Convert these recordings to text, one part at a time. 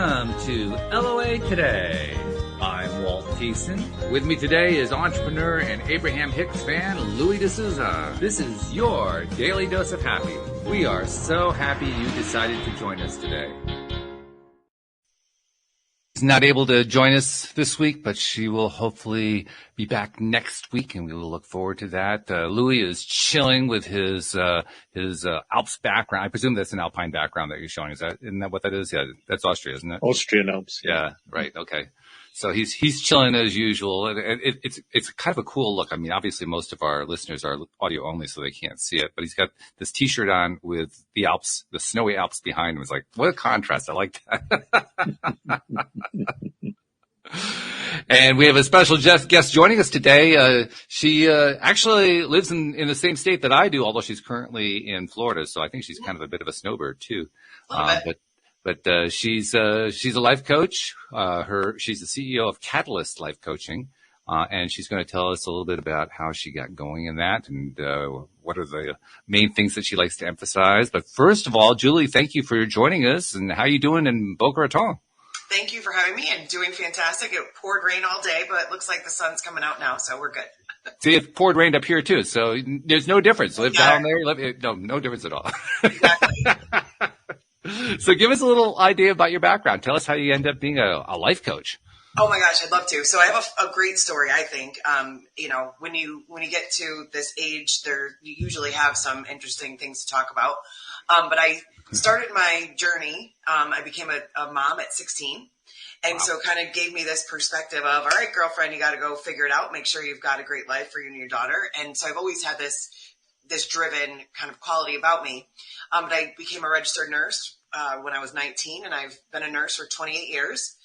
Welcome to LOA Today. I'm Walt Thiessen. With me today is entrepreneur and Abraham Hicks fan Louis D'Souza. This is your daily dose of happy. We are so happy you decided to join us today. She's not able to join us this week, but she will hopefully be back next week, and we will look forward to that. Louis is chilling with his Alps background. I presume that's an Alpine background that you're showing. Isn't that what that is? Yeah, that's Austria, isn't it? Austrian Alps. Yeah, right. Okay. So he's chilling as usual. It's kind of a cool look. I mean, obviously most of our listeners are audio only, so they can't see it. But he's got this T-shirt on with the Alps, the snowy Alps behind him. It's like, what a contrast! I like that. And we have a special guest joining us today. She actually lives in the same state that I do, although she's currently in Florida. So I think she's kind of a bit of a snowbird too. But she's a life coach. She's the CEO of Catalyst Life Coaching, and she's going to tell us a little bit about how she got going in that and what are the main things that she likes to emphasize. But first of all, Julie, thank you for joining us. And how you doing in Boca Raton? Thank you for having me. I'm doing fantastic. It poured rain all day, but it looks like the sun's coming out now, so we're good. See, it poured rain up here too, so there's no difference. Live down there, no difference at all. Exactly. So give us a little idea about your background. Tell us how you end up being a life coach. Oh my gosh, I'd love to. So I have a great story, I think. When you get to this age, you usually have some interesting things to talk about. But I started my journey. I became a mom at 16. And so kind of gave me this perspective of, all right, girlfriend, you got to go figure it out. Make sure you've got a great life for you and your daughter. And so I've always had this driven kind of quality about me. But I became a registered nurse when I was 19, and I've been a nurse for 28 years.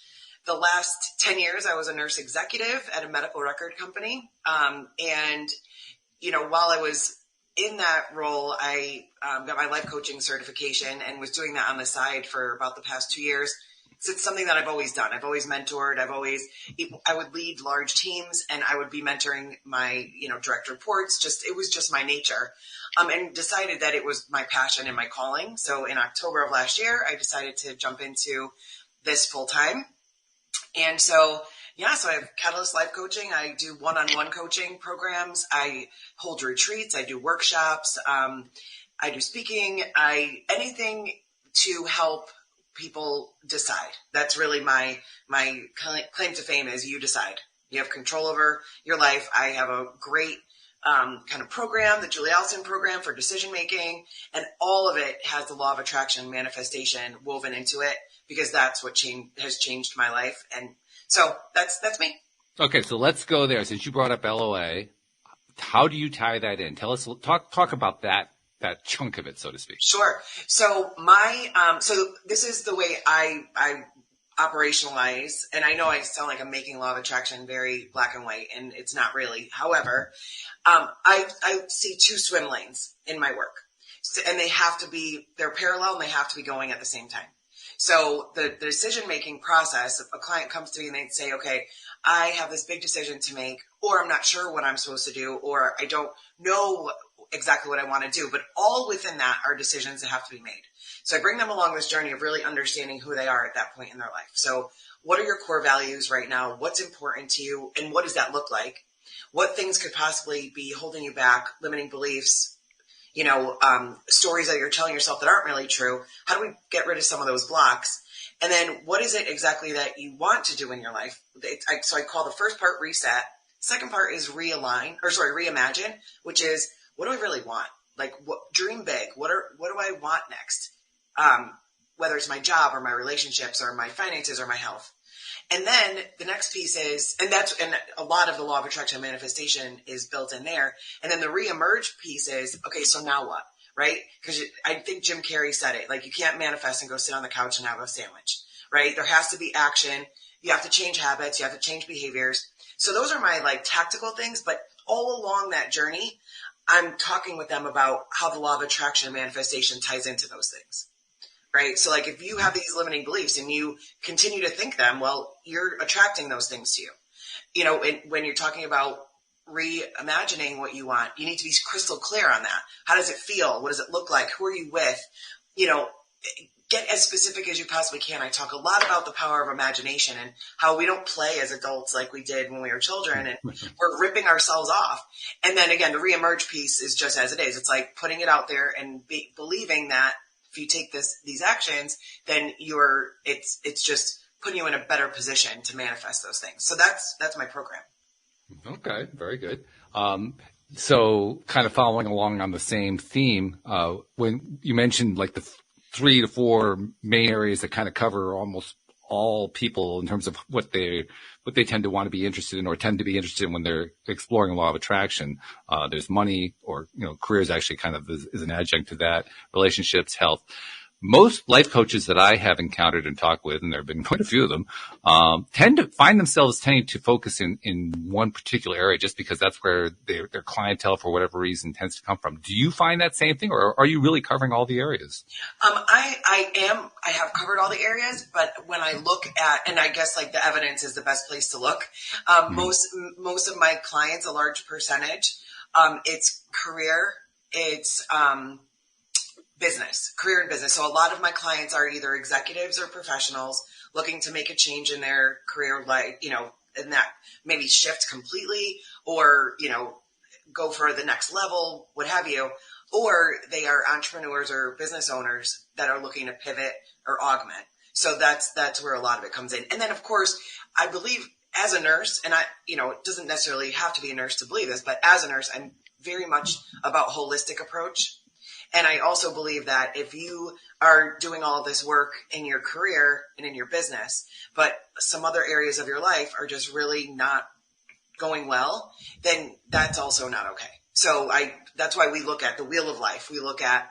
The last 10 years, I was a nurse executive at a medical record company. And while I was in that role, I got my life coaching certification and was doing that on the side for about the past 2 years. So it's something that I've always done. I've always mentored. I would lead large teams, and I would be mentoring my, direct reports. It was just my nature. And decided that it was my passion and my calling. So in October of last year, I decided to jump into this full time. And so I have Catalyst Life Coaching. I do one-on-one coaching programs. I hold retreats. I do workshops. I do speaking. Anything to help people decide. That's really my claim to fame is you decide. You have control over your life. I have a great kind of program, the Julie Allyson program for decision making, and all of it has the law of attraction manifestation woven into it because that's what has changed my life. And so that's me. Okay, so let's go there. Since you brought up LOA, how do you tie that in? Tell us, talk about that chunk of it, so to speak. Sure. So so this is the way I operationalize, and I know I sound like I'm making law of attraction very black and white, and it's not really. However, I see two swim lanes in my work, and they're parallel and they have to be going at the same time. So the decision-making process, if a client comes to me and they say, okay, I have this big decision to make, or I'm not sure what I'm supposed to do, or I don't know exactly what I want to do, but all within that are decisions that have to be made. So I bring them along this journey of really understanding who they are at that point in their life. So what are your core values right now? What's important to you? And what does that look like? What things could possibly be holding you back, limiting beliefs, stories that you're telling yourself that aren't really true? How do we get rid of some of those blocks? And then what is it exactly that you want to do in your life? So I call the first part reset. Second part is reimagine, which is, what do I really want? Like, dream big. What do I want next? Whether it's my job or my relationships or my finances or my health. And then the next piece is, and a lot of the law of attraction manifestation is built in there. And then the reemerge piece is, okay, so now what? Right? Because I think Jim Carrey said it, like, you can't manifest and go sit on the couch and have a sandwich, right? There has to be action. You have to change habits. You have to change behaviors. So those are my tactical things, but all along that journey, I'm talking with them about how the law of attraction and manifestation ties into those things, right? So if you have these limiting beliefs and you continue to think them, well, you're attracting those things to you. When you're talking about reimagining what you want, you need to be crystal clear on that. How does it feel? What does it look like? Who are you with? get as specific as you possibly can. I talk a lot about the power of imagination and how we don't play as adults like we did when we were children, and we're ripping ourselves off. And then again, the reemerge piece is just as it is. It's like putting it out there and believing that if you take these actions, then it's just putting you in a better position to manifest those things. So that's my program. Okay, very good. So kind of following along on the same theme, when you mentioned like the 3 to 4 main areas that kind of cover almost all people in terms of what they tend to want to be interested in or tend to be interested in when they're exploring law of attraction. There's money, or, careers actually kind of is an adjunct to that, relationships, health. Most life coaches that I have encountered and talked with, and there have been quite a few of them, tend to find themselves tending to focus in one particular area just because that's where their clientele, for whatever reason, tends to come from. Do you find that same thing, or are you really covering all the areas? I have covered all the areas, but when I look at, and I guess like the evidence is the best place to look, most of my clients, a large percentage, it's career, it's business, career and business. So a lot of my clients are either executives or professionals looking to make a change in their career, like, and that maybe shift completely or, go for the next level, what have you. Or they are entrepreneurs or business owners that are looking to pivot or augment. So that's where a lot of it comes in. And then, of course, I believe as a nurse, and it doesn't necessarily have to be a nurse to believe this, but as a nurse, I'm very much about holistic approach. And I also believe that if you are doing all of this work in your career and in your business, but some other areas of your life are just really not going well, then that's also not okay. So that's why we look at the wheel of life. We look at,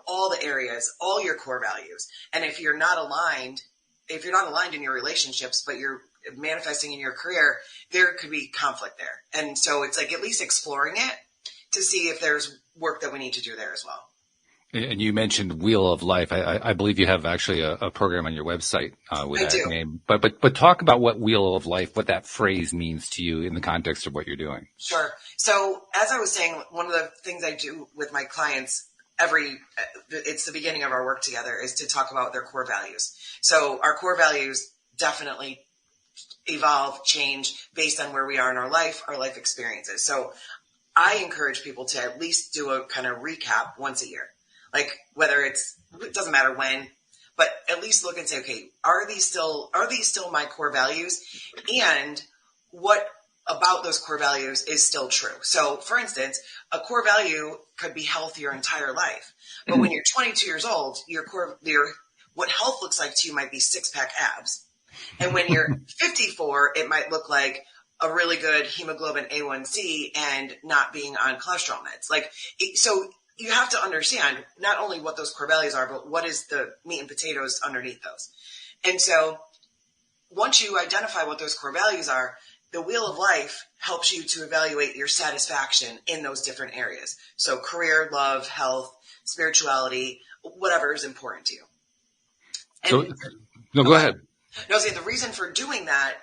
all the areas, all your core values. And if you're not aligned in your relationships, but you're manifesting in your career, there could be conflict there. And so it's like at least exploring it to see if there's work that we need to do there as well. And you mentioned Wheel of Life. I believe you have actually a program on your website with that name. But talk about what Wheel of Life, what that phrase means to you in the context of what you're doing. Sure. So as I was saying, one of the things I do with my clients it's the beginning of our work together, is to talk about their core values. So our core values definitely evolve, change based on where we are in our life experiences. So I encourage people to at least do a kind of recap once a year. Like whether it doesn't matter when, but at least look and say, okay, are these still my core values? And what about those core values is still true? So for instance, a core value could be health your entire life. But when you're 22 years old, what health looks like to you might be 6-pack abs. And when you're 54, it might look like a really good hemoglobin A1C and not being on cholesterol meds. So you have to understand not only what those core values are, but what is the meat and potatoes underneath those. And so once you identify what those core values are, the Wheel of Life helps you to evaluate your satisfaction in those different areas. So career, love, health, spirituality, whatever is important to you. Go ahead. No, see, the reason for doing that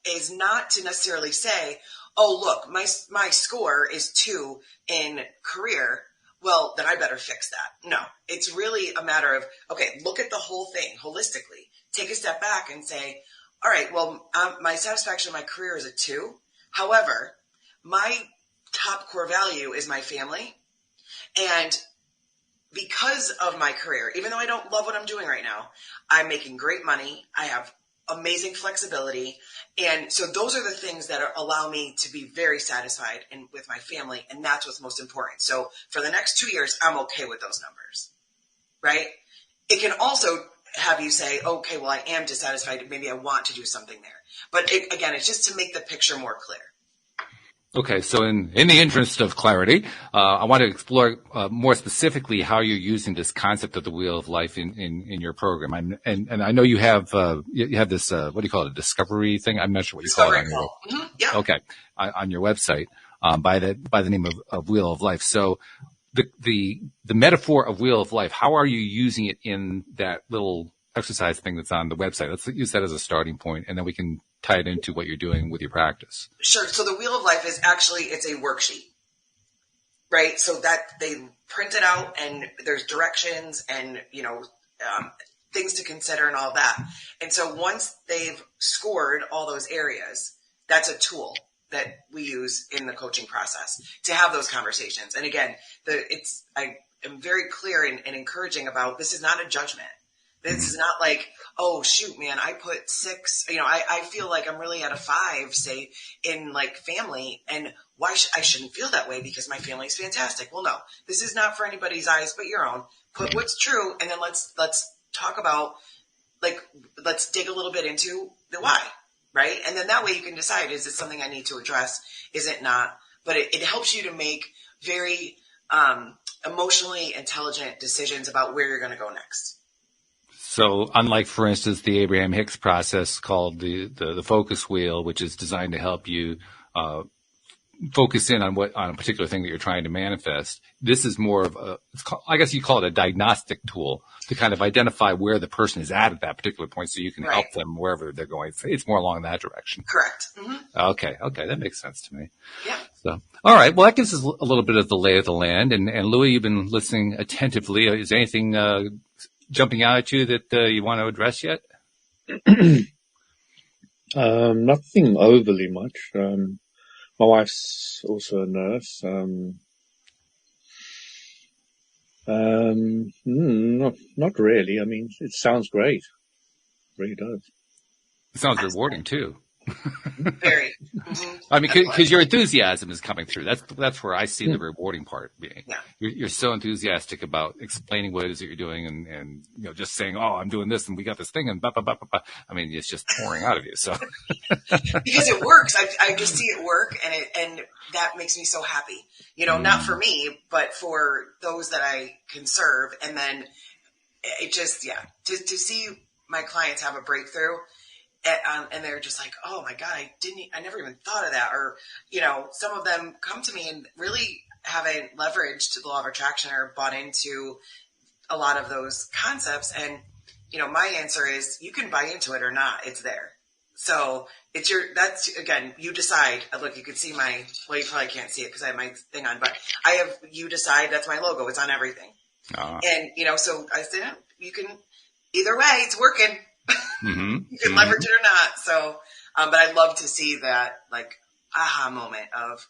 is not to necessarily say, oh, look, my score is 2 in career. Well, then I better fix that. No, it's really a matter of, okay, look at the whole thing holistically. Take a step back and say, all right, well, my satisfaction in my career is a 2. However, my top core value is my family. And because of my career, even though I don't love what I'm doing right now, I'm making great money. I have amazing flexibility. And so those are the things that allow me to be very satisfied with my family. And that's what's most important. So for the next 2 years, I'm okay with those numbers, right? It can also have you say, okay, well, I am dissatisfied. Maybe I want to do something there. But again, it's just to make the picture more clear. Okay, so in the interest of clarity, I want to explore more specifically how you're using this concept of the Wheel of Life in your program. And I know you have this what do you call it, a discovery thing? I'm not sure what you call it. Mm-hmm. Yeah. Okay, on your website by the name of Wheel of Life. So the metaphor of Wheel of Life, how are you using it in that little exercise thing that's on the website? Let's use that as a starting point, and then we can tie it into what you're doing with your practice. Sure. So the Wheel of Life is actually, it's a worksheet, right? So that they print it out and there's directions and, things to consider and all that. And so once they've scored all those areas, that's a tool that we use in the coaching process to have those conversations. And again, I am very clear and encouraging about, this is not a judgment. This is not like, oh shoot, man, I put 6, I feel like I'm really at a 5, say in like family, and I shouldn't feel that way because my family is fantastic. Well, no, this is not for anybody's eyes but your own. Put what's true, and then let's talk about, like, let's dig a little bit into the why, right? And then that way you can decide, is it something I need to address? Is it not? But it helps you to make very emotionally intelligent decisions about where you're going to go next. So unlike, for instance, the Abraham Hicks process called the focus wheel, which is designed to help you focus in on a particular thing that you're trying to manifest, this is more of I guess you call it a diagnostic tool to kind of identify where the person is at that particular point, so you can help them wherever they're going. It's more along that direction. Correct. Mm-hmm. Okay, that makes sense to me. Yeah. So, all right. Well, that gives us a little bit of the lay of the land. And Louis, you've been listening attentively. Is there anything jumping out at you that you want to address yet? Nothing overly much. My wife's also a nurse. Not really. I mean, it sounds great. It really does. It sounds rewarding too. Very. Mm-hmm. I mean, because your enthusiasm is coming through. That's where I see the rewarding part being. Yeah. You're so enthusiastic about explaining what it is that you're doing, and just saying, "Oh, I'm doing this, and we got this thing," and blah blah blah blah blah. I mean, it's just pouring out of you. So because it works, I just see it work, and that makes me so happy. Not for me, but for those that I can serve, and then it just to see my clients have a breakthrough. And they're just like, oh my God, I never even thought of that. Or, some of them come to me and really haven't leveraged the law of attraction or bought into a lot of those concepts. And, my answer is, you can buy into it or not. It's there. So that's again, you decide. Look, you can see you probably can't see it because I have my thing on, but you decide, that's my logo. It's on everything. And, so I said, you can, either way, it's working. Mm-hmm. You can leverage it or not. So, but I'd love to see that like aha moment of,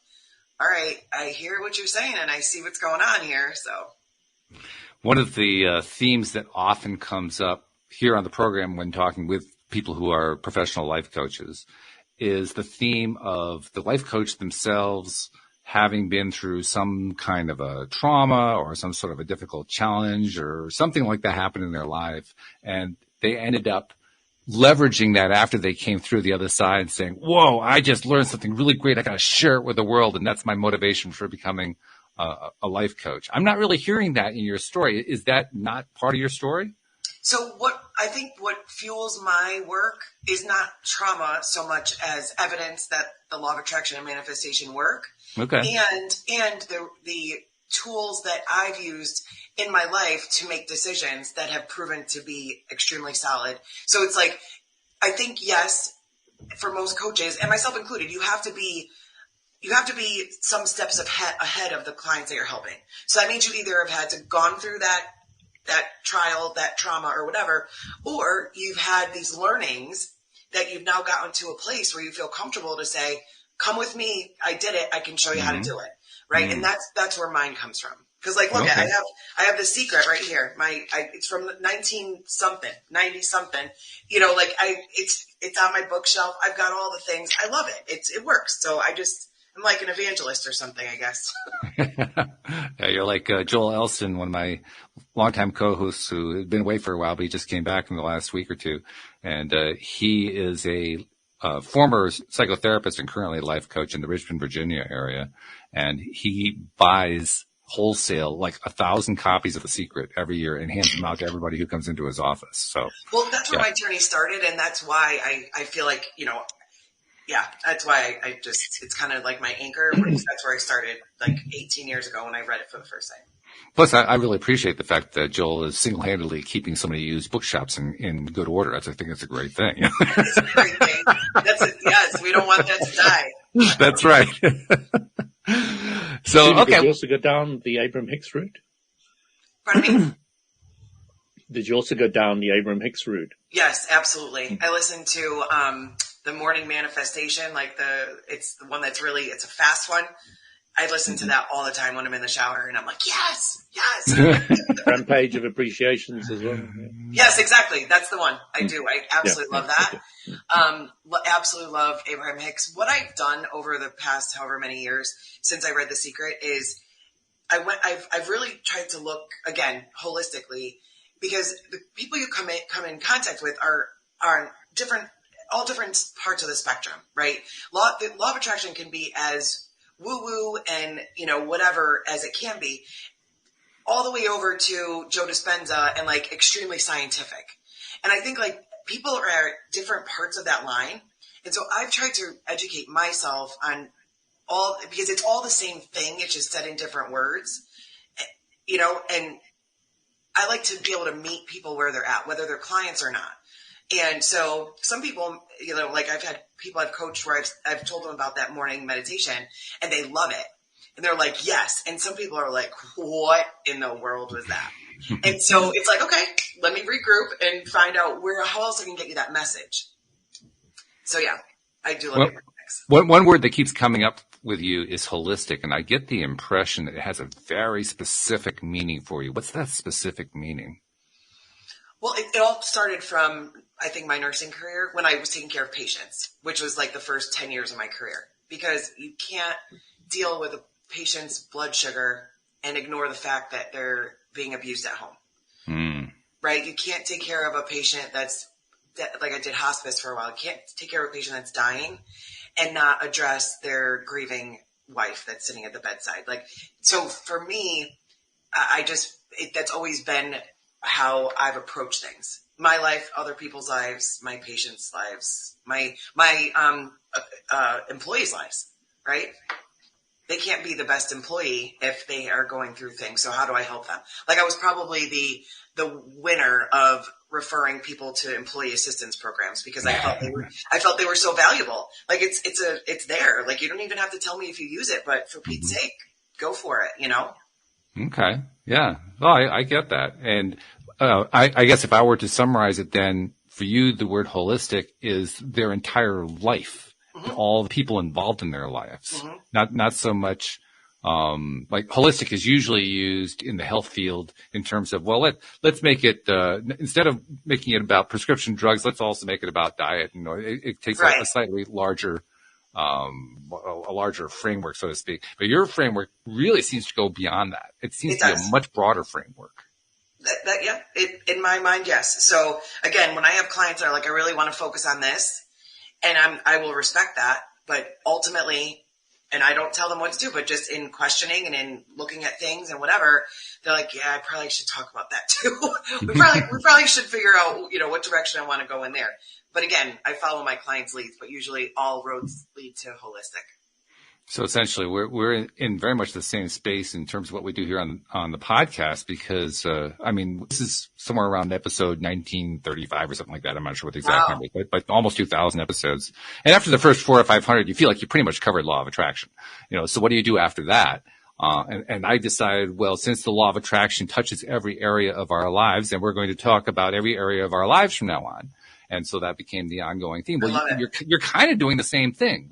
all right, I hear what you're saying and I see what's going on here. So one of the themes that often comes up here on the program when talking with people who are professional life coaches is the theme of the life coach themselves having been through some kind of a trauma or some sort of a difficult challenge or something like that happened in their life, and they ended up leveraging that after they came through the other side and saying, whoa, I just learned something really great. I got to share it with the world. And that's my motivation for becoming a life coach. I'm not really hearing that in your story. Is that not part of your story? So I think what fuels my work is not trauma so much as evidence that the law of attraction and manifestation work. Okay. And the tools that I've used in my life to make decisions that have proven to be extremely solid. So it's like, I think, yes, for most coaches, and myself included, you have to be some steps ahead of the clients that you're helping. So that means you either have had to gone through that trial, that trauma or whatever, or you've had these learnings that you've now gotten to a place where you feel comfortable to say, come with me. I did it. I can show you how to do it. Right. And that's where mine comes from. Cause like, look, okay. I have the secret right here. It's from 90 something. It's on my bookshelf. I've got all the things. I love it. It works. So I'm like an evangelist or something, I guess. Yeah, you're like Joel Elston, one of my longtime co-hosts who had been away for a while, but he just came back in the last week or two. And he is a former psychotherapist and currently a life coach in the Richmond, Virginia area. And he buys wholesale like 1,000 copies of The Secret every year and hands them out to everybody who comes into his office. So, well, that's where my journey started. And that's why I feel like, that's why it's kind of like my anchor. That's where I started like 18 years ago when I read it for the first time. Plus, I really appreciate the fact that Joel is single-handedly keeping so many used bookshops in good order. I think it's a great thing. It's a great thing. Yes, we don't want that to die. That's right. So, okay. Did you also go down the Abraham Hicks route? Pardon me? Did you also go down the Abraham Hicks route? Yes, absolutely. I listen to the morning manifestation, like it's the one that's really, it's a fast one. I listen to that all the time when I'm in the shower, and I'm like, yes. Rampage of Appreciations as well. Yes, exactly. That's the one. I do. I absolutely love that. Absolutely love Abraham Hicks. What I've done over the past however many years since I read The Secret is I've really tried to look again holistically, because the people you come in contact with are all different parts of the spectrum, right? The law of attraction can be as woo-woo and, whatever as it can be, all the way over to Joe Dispenza and like extremely scientific. And I think like people are at different parts of that line. And so I've tried to educate myself on all, because it's all the same thing. It's just said in different words, and I like to be able to meet people where they're at, whether they're clients or not. And so some people, like I've had people I've coached where I've told them about that morning meditation and they love it. And they're like, yes. And some people are like, what in the world was that? And so it's like, okay, let me regroup and find out how else I can get you that message. So yeah, I do love it. One word that keeps coming up with you is holistic. And I get the impression that it has a very specific meaning for you. What's that specific meaning? Well, it all started from, I think, my nursing career when I was taking care of patients, which was like the first 10 years of my career, because you can't deal with a patient's blood sugar and ignore the fact that they're being abused at home, right? You can't take care of a patient like I did hospice for a while. You can't take care of a patient that's dying and not address their grieving wife that's sitting at the bedside. Like, so for me, that's always been how I've approached things. My life, other people's lives, my patients' lives, my employees' lives, right? They can't be the best employee if they are going through things. So how do I help them? Like I was probably the winner of referring people to employee assistance programs because I felt they were so valuable. Like it's there. Like you don't even have to tell me if you use it, but for Pete's sake, go for it, Okay. Yeah. Well, I get that. And I guess if I were to summarize it, then for you, the word holistic is their entire life, all the people involved in their lives, not so much, like holistic is usually used in the health field in terms of, well, let's make it, instead of making it about prescription drugs, let's also make it about diet. It takes a slightly larger, a larger framework, so to speak. But your framework really seems to go beyond that. It seems to be a much broader framework. In my mind, yes. So again, when I have clients that are like, I really want to focus on this, and I will respect that, but ultimately, and I don't tell them what to do, but just in questioning and in looking at things and whatever, they're like, yeah, I probably should talk about that too. we probably should figure out, what direction I want to go in there. But again, I follow my clients' leads, but usually all roads lead to holistic. So essentially, we're in very much the same space in terms of what we do here on the podcast, because this is somewhere around episode 1935 or something like that. I'm not sure what the exact number is, but almost 2,000 episodes. And after the first 400 or 500, you feel like you pretty much covered law of attraction. So what do you do after that? And I decided, well, since the law of attraction touches every area of our lives, then we're going to talk about every area of our lives from now on. And so that became the ongoing theme. Well, you're kind of doing the same thing.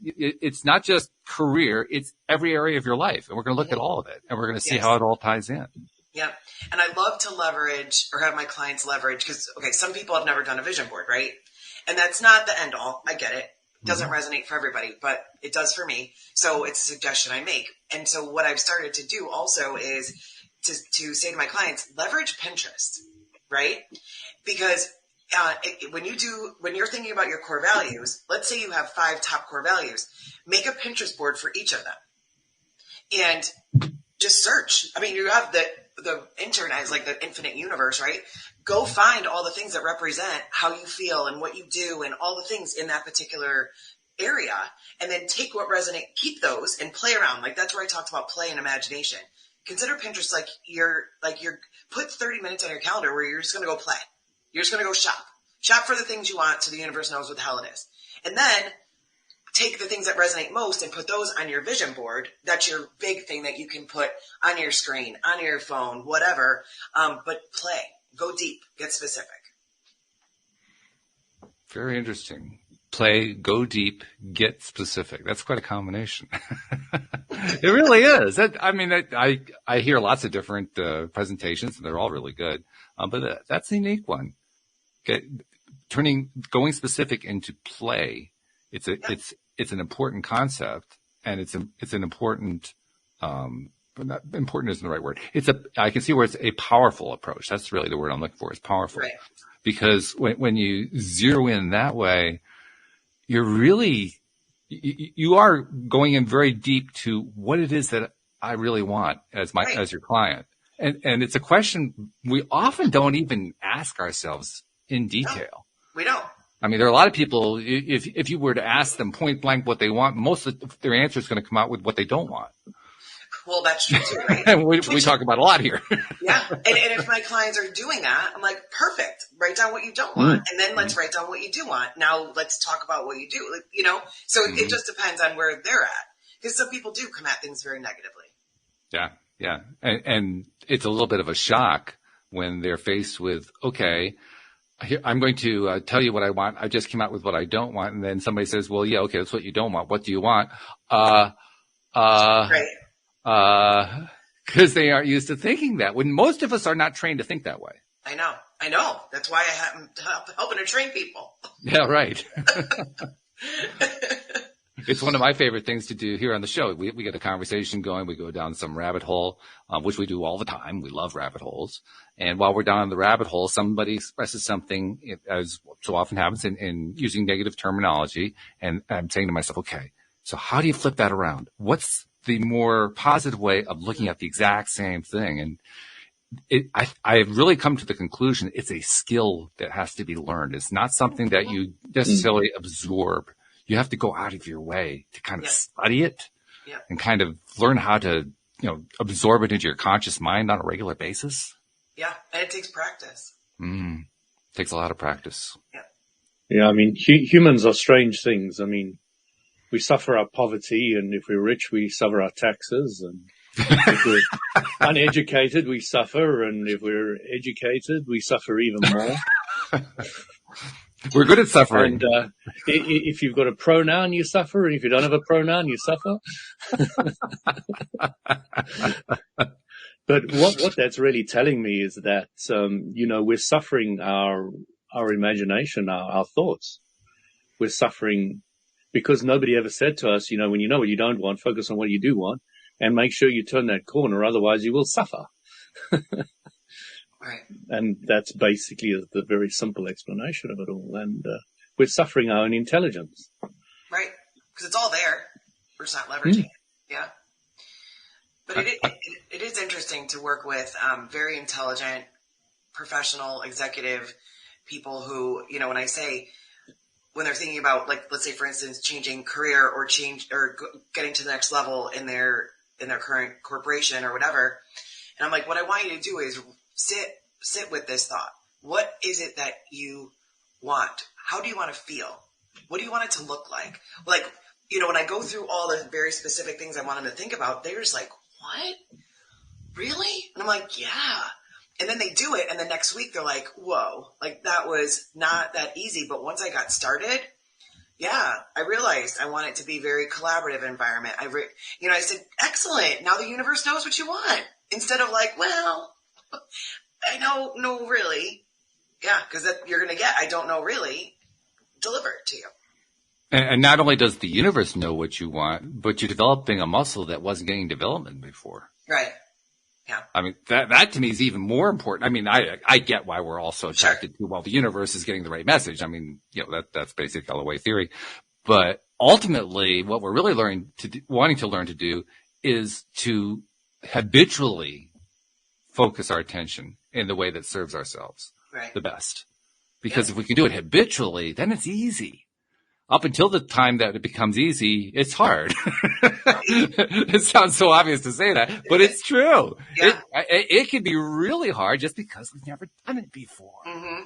It's not just career, it's every area of your life. And we're going to look at all of it, and we're going to see how it all ties in. Yeah. And I love to leverage or have my clients leverage because, some people have never done a vision board, right? And that's not the end all. I get it. It doesn't resonate for everybody, but it does for me. So it's a suggestion I make. And so what I've started to do also is to say to my clients, leverage Pinterest, right? Because when you're thinking about your core values, let's say you have 5 top core values, make a Pinterest board for each of them and just search. You have the internet is like the infinite universe, right? Go find all the things that represent how you feel and what you do and all the things in that particular area. And then take what resonate, keep those and play around. Like that's where I talked about play and imagination. Consider Pinterest like you're put 30 minutes on your calendar where you're just going to go play. You're just going to go shop. Shop for the things you want so the universe knows what the hell it is. And then take the things that resonate most and put those on your vision board. That's your big thing that you can put on your screen, on your phone, whatever. But play. Go deep. Get specific. Very interesting. Play, go deep, get specific. That's quite a combination. It really is. I hear lots of different presentations, and they're all really good. But that's a unique one. Going specific into play. It's an important concept, and it's an important. But not important isn't the right word. I can see where it's a powerful approach. That's really the word I'm looking for. It's powerful. Right. Because when you zero in that way, you're really, you are going in very deep to what it is that I really want as your client. And it's a question we often don't even ask ourselves in detail. No, we don't. I mean, there are a lot of people, if you were to ask them point blank what they want, most of their answer is going to come out with what they don't want. Well, that's true too, right? And we talk about a lot here. Yeah. And if my clients are doing that, I'm like, perfect. Write down what you don't want. And then let's write down what you do want. Now let's talk about what you do, So it just depends on where they're at. Because some people do come at things very negatively. Yeah. Yeah. And it's a little bit of a shock when they're faced with, okay, I'm going to tell you what I want. I just came out with what I don't want. And then somebody says, well, yeah, okay, that's what you don't want. What do you want? Right. Because they aren't used to thinking that, when most of us are not trained to think that way. I know. That's why I'm helping to train people. Yeah, right. It's one of my favorite things to do here on the show. We get a conversation going. We go down some rabbit hole, which we do all the time. We love rabbit holes. And while we're down the rabbit hole, somebody expresses something, as so often happens, in using negative terminology. And I'm saying to myself, okay, so how do you flip that around? What's the more positive way of looking at the exact same thing? And I have really come to the conclusion it's a skill that has to be learned. It's not something that you necessarily absorb. You have to go out of your way to kind of study it and kind of learn how to, absorb it into your conscious mind on a regular basis. Yeah. And it takes practice. Takes a lot of practice. Yeah. Yeah. I mean, humans are strange things. I mean, we suffer our poverty, and if we're rich, we suffer our taxes, and if we're uneducated, we suffer, and if we're educated, we suffer even more. We're good at suffering. And if you've got a pronoun, you suffer, and if you don't have a pronoun, you suffer. But what that's really telling me is that we're suffering our imagination, our thoughts. We're suffering because nobody ever said to us, when you know what you don't want, focus on what you do want, and make sure you turn that corner, otherwise you will suffer. Right. And that's basically the very simple explanation of it all. And we're suffering our own intelligence. Right. Because it's all there. We're just not leveraging it. Yeah. But it is interesting to work with very intelligent, professional, executive people who, when I say, when they're thinking about, like, let's say, for instance, changing career or getting to the next level in their current corporation or whatever. And I'm like, what I want you to do is sit with this thought. What is it that you want? How do you want to feel? What do you want it to look like? Like, when I go through all the very specific things I want them to think about, they're just like, what? Really? And I'm like, yeah. And then they do it, and the next week they're like, whoa, like that was not that easy. But once I got started, I realized I want it to be a very collaborative environment. I said, excellent. Now the universe knows what you want. Instead of like, well, I know, no, really. Yeah, because you're going to get, I don't know, really, deliver it to you. And not only does the universe know what you want, but you're developing a muscle that wasn't getting development before. Right. Yeah. I mean, that to me is even more important. I mean, I get why we're all so attracted to, well, the universe is getting the right message. I mean, that's basic LOA theory. But ultimately, what we're really wanting to learn to do is to habitually focus our attention in the way that serves ourselves the best. Because if we can do it habitually, then it's easy. Up until the time that it becomes easy, it's hard. It sounds so obvious to say that, but it's true. Yeah. It can be really hard just because we've never done it before,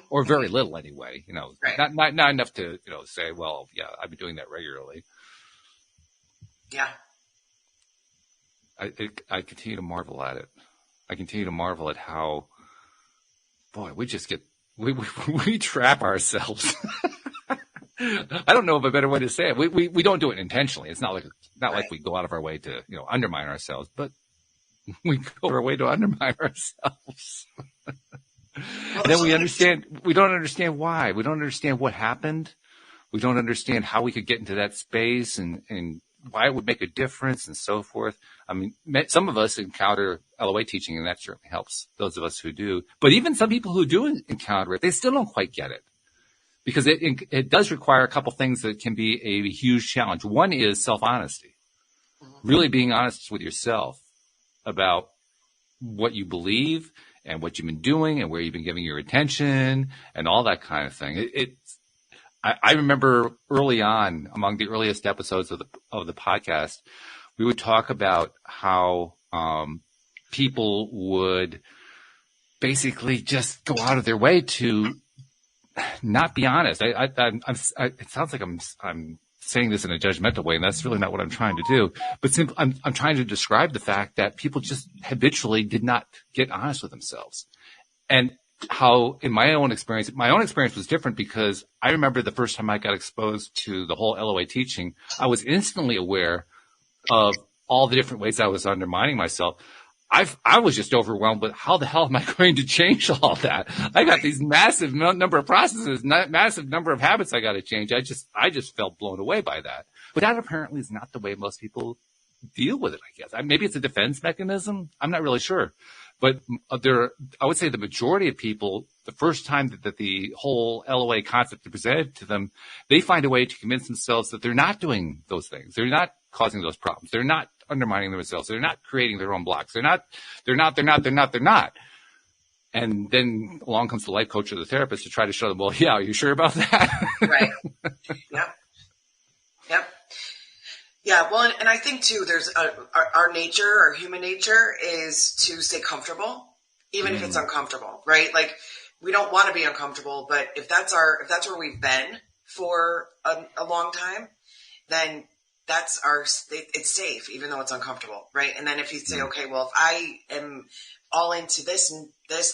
or very little anyway. Not enough to say, well, yeah, I've been doing that regularly. Yeah. I continue to marvel at it. I continue to marvel at how boy, we just we trap ourselves. I don't know of a better way to say it. We don't do it intentionally. It's not like we go out of our way to, undermine ourselves, but we go out of our way to undermine ourselves. And then we don't understand why. We don't understand what happened. We don't understand how we could get into that space and why it would make a difference and so forth. I mean, some of us encounter LOA teaching, and that certainly helps those of us who do. But even some people who do encounter it, they still don't quite get it. Because it does require a couple things that can be a huge challenge. One is self-honesty. Really being honest with yourself about what you believe and what you've been doing and where you've been giving your attention and all that kind of thing. I remember early on, among the earliest episodes of the podcast, we would talk about how people would basically just go out of their way to not be honest. It sounds like I'm saying this in a judgmental way, and that's really not what I'm trying to do. But I'm trying to describe the fact that people just habitually did not get honest with themselves. And how, in my own experience was different because I remember the first time I got exposed to the whole LOA teaching, I was instantly aware of all the different ways I was undermining myself. I was just overwhelmed with how the hell am I going to change all that? I got these massive number of processes, massive number of habits I got to change. I just felt blown away by that. But that apparently is not the way most people deal with it, I guess. Maybe it's a defense mechanism. I'm not really sure. But I would say the majority of people, the first time that the whole LOA concept is presented to them, they find a way to convince themselves that they're not doing those things. They're not causing those problems. They're not undermining themselves. They're not creating their own blocks. They're not. And then along comes the life coach or the therapist to try to show them, well, yeah, are you sure about that? Right. Yep. Yeah. Well, and I think too, there's our nature, our human nature is to stay comfortable, even if it's uncomfortable, right? Like we don't want to be uncomfortable, but if that's where we've been for a long time, then it's safe, even though it's uncomfortable, right? And then if you say, okay, well, if I am all into this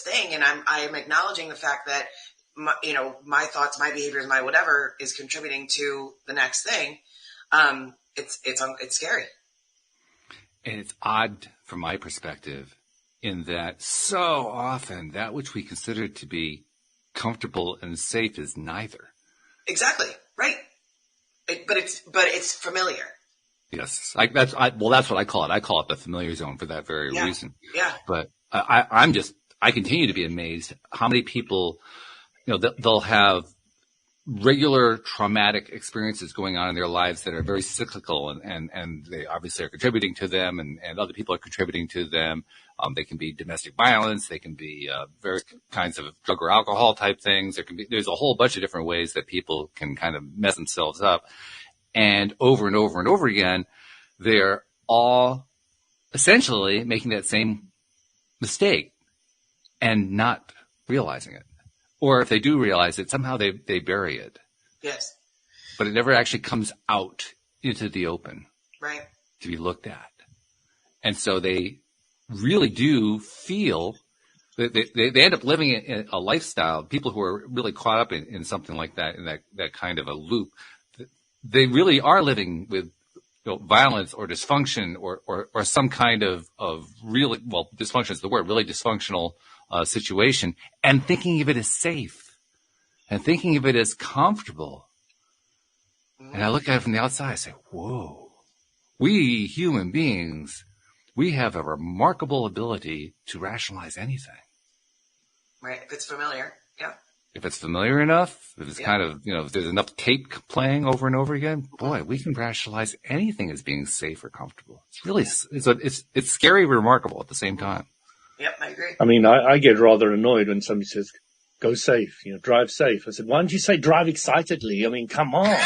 thing, and I am acknowledging the fact that my thoughts, my behaviors, my whatever is contributing to the next thing, it's scary. And it's odd from my perspective in that so often that which we consider to be comfortable and safe is neither. Exactly. Right. But it's familiar. Yes. That's what I call it. I call it the familiar zone for that very reason. Yeah. But I continue to be amazed how many people, they'll have regular traumatic experiences going on in their lives that are very cyclical and they obviously are contributing to them and other people are contributing to them. They can be domestic violence. They can be various kinds of drug or alcohol type things. There's a whole bunch of different ways that people can kind of mess themselves up. And over and over and over again, they're all essentially making that same mistake and not realizing it. Or if they do realize it, somehow they bury it. Yes. But it never actually comes out into the open. Right. To be looked at. And so they really do feel that they end up living in a lifestyle. People who are really caught up in something like that, in that kind of a loop, they really are living with violence or dysfunction or some kind of really, well, dysfunction is the word, really dysfunctional situation, and thinking of it as safe and thinking of it as comfortable. And I look at it from the outside, I say, whoa, we human beings, we have a remarkable ability to rationalize anything. Right. If it's familiar. Yeah. If it's familiar enough, if it's kind of, if there's enough tape playing over and over again, boy, we can rationalize anything as being safe or comfortable. It's really, it's scary, remarkable at the same time. Yep, I agree. I mean, I get rather annoyed when somebody says, go safe, drive safe. I said, why don't you say drive excitedly? I mean, come on.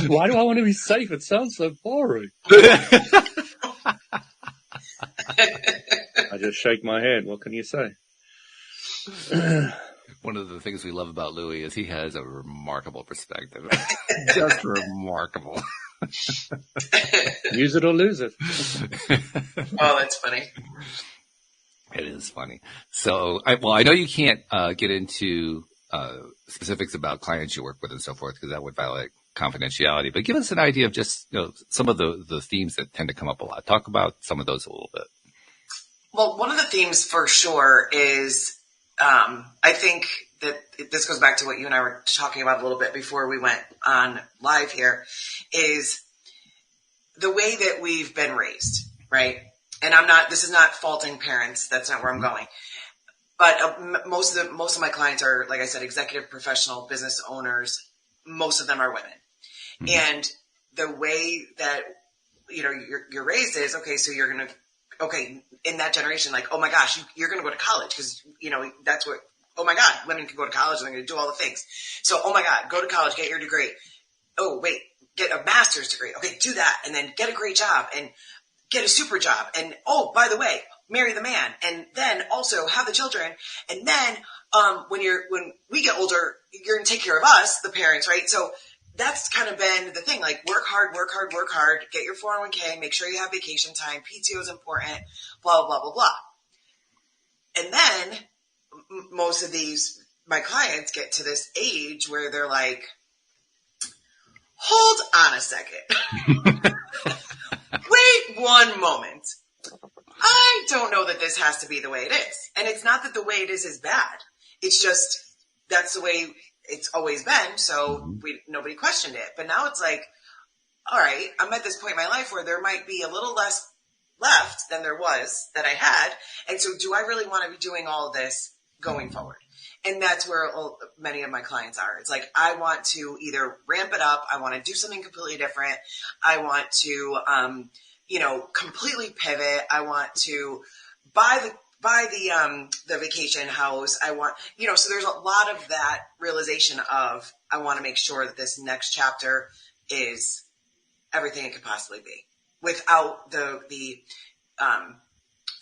Why do I want to be safe? It sounds so boring. I just shake my head. What can you say? One of the things we love about Louis is he has a remarkable perspective. Just remarkable. Use it or lose it. Oh, that's funny. It is funny. So, I know you can't get into specifics about clients you work with and so forth because that would violate confidentiality. But give us an idea of just some of the themes that tend to come up a lot. Talk about some of those a little bit. Well, one of the themes for sure is I think that this goes back to what you and I were talking about a little bit before we went on live here, is the way that we've been raised, right? And this is not faulting parents. That's not where I'm going. But most of my clients are, like I said, executive professional business owners. Most of them are women. Mm-hmm. And the way that, you're raised is, okay, so you're going to, in that generation, like, oh my gosh, you're going to go to college because, that's what, oh my God, women can go to college and they're going to do all the things. So, oh my God, go to college, get your degree. Oh, wait, get a master's degree. Okay, do that. And then get a great job and get a super job. And, oh, by the way, marry the man. And then also have the children. And then, when we get older, you're going to take care of us, the parents, right? So that's kind of been the thing, like work hard, get your 401k, make sure you have vacation time, PTO is important, blah, blah, blah, blah. And then most of my clients get to this age where they're like, hold on a second. Wait one moment. I don't know that this has to be the way it is. And it's not that the way it is bad. It's just, that's the way it's always been, so nobody questioned it. But now it's like, all right, I'm at this point in my life where there might be a little less left than there was that I had. And so do I really want to be doing all of this going forward? And that's where many of my clients are. It's like, I want to either ramp it up. I want to do something completely different. I want to, completely pivot. I want to buy the vacation house. I want, so there's a lot of that realization of, I want to make sure that this next chapter is everything it could possibly be without the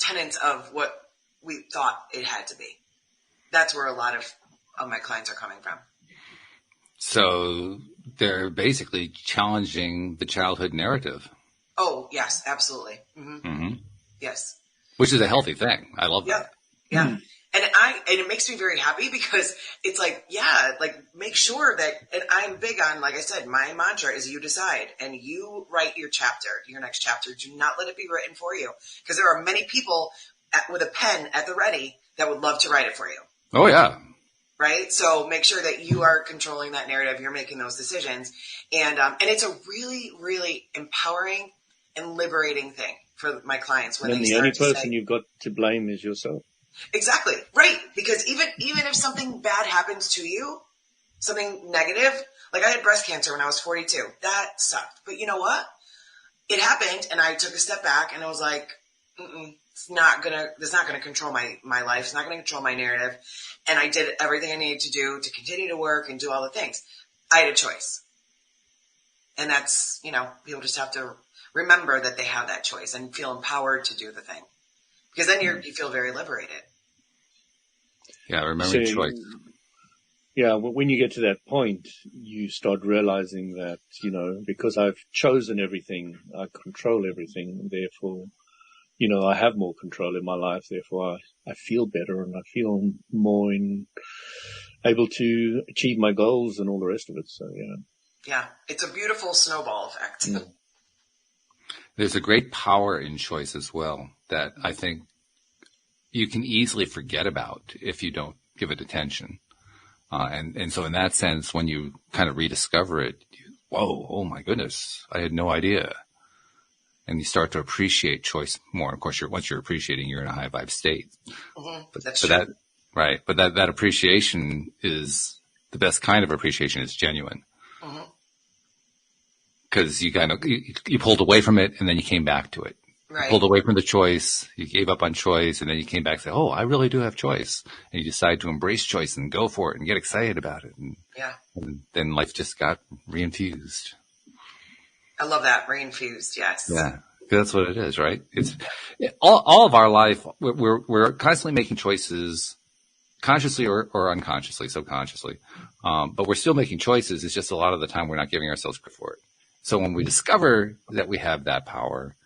tenets of what we thought it had to be. That's where a lot of my clients are coming from. So they're basically challenging the childhood narrative. Oh, yes, absolutely. Mm-hmm. Mm-hmm. Yes. Which is a healthy thing. I love that. Yeah. Mm. And it makes me very happy because it's like, make sure that, and I'm big on, like I said, my mantra is you decide and you write your next chapter. Do not let it be written for you because there are many people with a pen at the ready that would love to write it for you. Oh, yeah. Right? So make sure that you are controlling that narrative. You're making those decisions. And it's a really, really empowering and liberating thing for my clients. When and the only person you've got to blame is yourself. Exactly. Right. Because even if something bad happens to you, something negative, like I had breast cancer when I was 42. That sucked. But you know what? It happened and I took a step back and I was like, it's not gonna control my life. It's not gonna control my narrative. And I did everything I needed to do to continue to work and do all the things. I had a choice. And that's, people just have to remember that they have that choice and feel empowered to do the thing. Because then you feel very liberated. Yeah, remember choice. Yeah, when you get to that point, you start realizing that, because I've chosen everything, I control everything, therefore, I have more control in my life, therefore I feel better and I feel more able to achieve my goals and all the rest of it. So, yeah. Yeah, it's a beautiful snowball effect. Mm. There's a great power in choice as well that I think you can easily forget about if you don't give it attention. And so in that sense, when you kind of rediscover it, whoa, oh my goodness, I had no idea. And you start to appreciate choice more. Of course, once you're appreciating, you're in a high vibe state. Mm-hmm. But that appreciation is the best kind of appreciation is genuine. Mm-hmm. Because you you pulled away from it and then you came back to it. Right. You pulled away from the choice, you gave up on choice, and then you came back and said, oh, I really do have choice. And you decide to embrace choice and go for it and get excited about it. And then life just got reinfused. I love that. Reinfused, yes. Yeah. That's what it is, right? It's all of our life. We're constantly making choices consciously or unconsciously, subconsciously. But we're still making choices. It's just a lot of the time we're not giving ourselves credit for it. So when we discover that we have that power,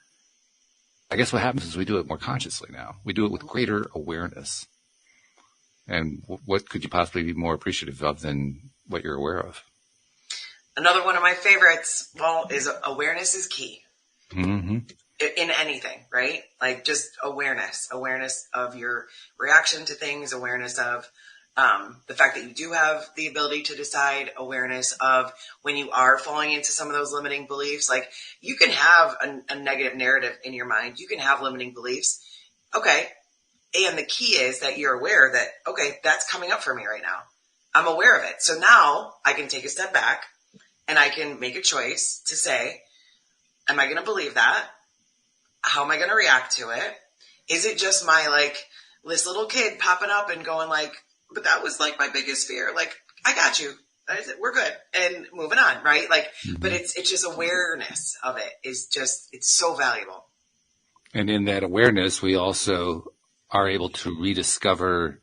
I guess what happens is we do it more consciously now. We do it with greater awareness. And what could you possibly be more appreciative of than what you're aware of? Another one of my favorites, is awareness is key. Mm-hmm. In anything, right? Like just awareness of your reaction to things, awareness of the fact that you do have the ability to decide, awareness of when you are falling into some of those limiting beliefs. Like you can have a negative narrative in your mind. You can have limiting beliefs. Okay. And the key is that you're aware that, okay, that's coming up for me right now. I'm aware of it. So now I can take a step back and I can make a choice to say, am I going to believe that? How am I going to react to it? Is it just my this little kid popping up and going but that was my biggest fear. I got you. We're good. And moving on. Right. But it's just awareness of it is it's so valuable. And in that awareness, we also are able to rediscover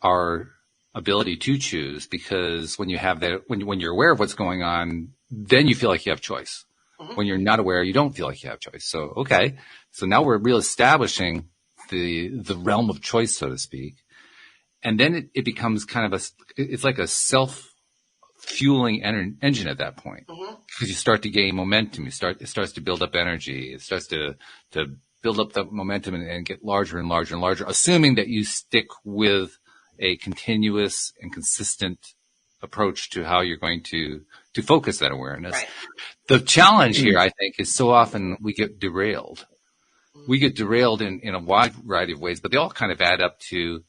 our ability to choose, because when you have that, when you're aware of what's going on, then you feel like you have choice. Mm-hmm. When you're not aware, you don't feel like you have choice. So, okay. So now we're reestablishing the realm of choice, so to speak. And then it becomes kind of it's like a self-fueling engine at that point. Mm-hmm. Because you start to gain momentum. It starts to build up energy. It starts to build up the momentum and get larger and larger and larger, assuming that you stick with a continuous and consistent approach to how you're going to focus that awareness. Right. The challenge here, I think, is so often we get derailed. We get derailed in a wide variety of ways, but they all kind of add up to